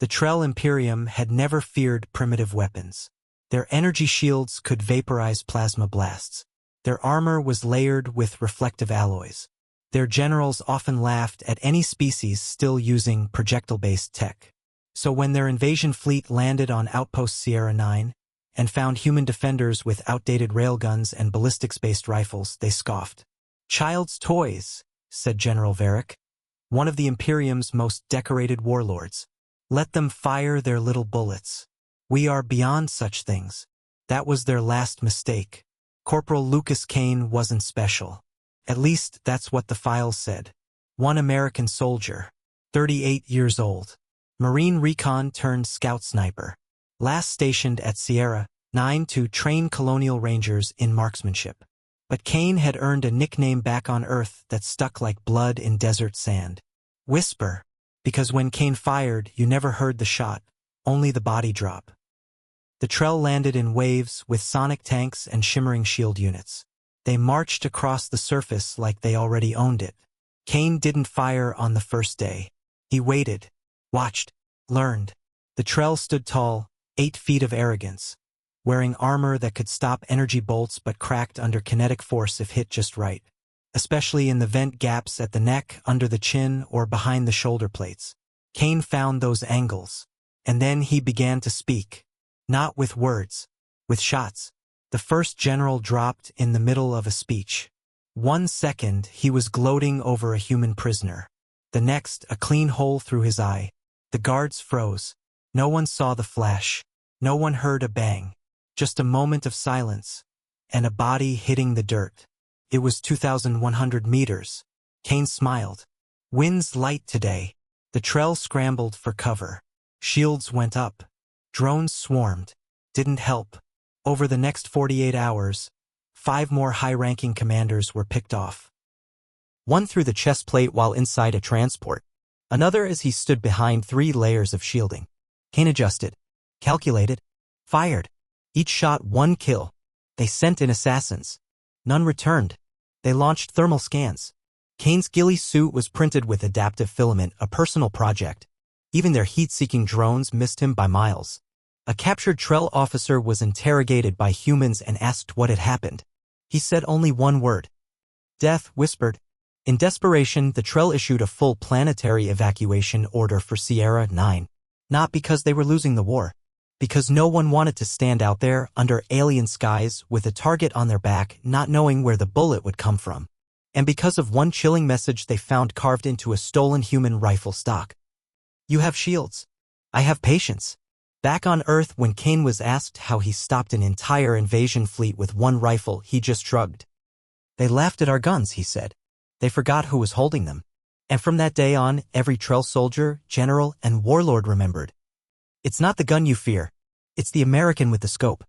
The Trell Imperium had never feared primitive weapons. Their energy shields could vaporize plasma blasts. Their armor was layered with reflective alloys. Their generals often laughed at any species still using projectile-based tech. So when their invasion fleet landed on Outpost Sierra 9 and found human defenders with outdated railguns and ballistics-based rifles, they scoffed. "Child's toys," said General Varric, one of the Imperium's most decorated warlords. "Let them fire their little bullets. We are beyond such things." That was their last mistake. Corporal Lucas Kane wasn't special. At least that's what the files said. One American soldier, 38 years old. Marine recon turned scout sniper. Last stationed at Sierra 9 to train colonial rangers in marksmanship. But Kane had earned a nickname back on Earth that stuck like blood in desert sand. Whisper, because when Kane fired, you never heard the shot, only the body drop. The Trell landed in waves with sonic tanks and shimmering shield units. They marched across the surface like they already owned it. Kane didn't fire on the first day. He waited, watched, learned. The Trell stood tall, 8 feet of arrogance, wearing armor that could stop energy bolts but cracked under kinetic force if hit just right, especially in the vent gaps at the neck, under the chin, or behind the shoulder plates. Kane found those angles, and then he began to speak. Not with words, with shots. The first general dropped in the middle of a speech. 1 second, he was gloating over a human prisoner. The next, a clean hole through his eye. The guards froze. No one saw the flash. No one heard a bang. Just a moment of silence, and a body hitting the dirt. It was 2,100 meters. Kane smiled. Wind's light today. The Trell scrambled for cover. Shields went up. Drones swarmed. Didn't help. Over the next 48 hours, 5 more high-ranking commanders were picked off. One through the chest plate while inside a transport. Another as he stood behind 3 layers of shielding. Kane adjusted, calculated, fired. Each shot 1 kill. They sent in assassins. None returned. They launched thermal scans. Kane's ghillie suit was printed with adaptive filament, a personal project. Even their heat-seeking drones missed him by miles. A captured Trell officer was interrogated by humans and asked what had happened. He said only 1 word. Death, whispered. In desperation, the Trell issued a full planetary evacuation order for Sierra 9. Not because they were losing the war. Because no one wanted to stand out there under alien skies with a target on their back, not knowing where the bullet would come from. And because of one chilling message they found carved into a stolen human rifle stock. You have shields. I have patience. Back on Earth, when Kane was asked how he stopped an entire invasion fleet with 1 rifle, he just shrugged. They laughed at our guns, he said. They forgot who was holding them. And from that day on, every Trell soldier, general, and warlord remembered. It's not the gun you fear. It's the American with the scope.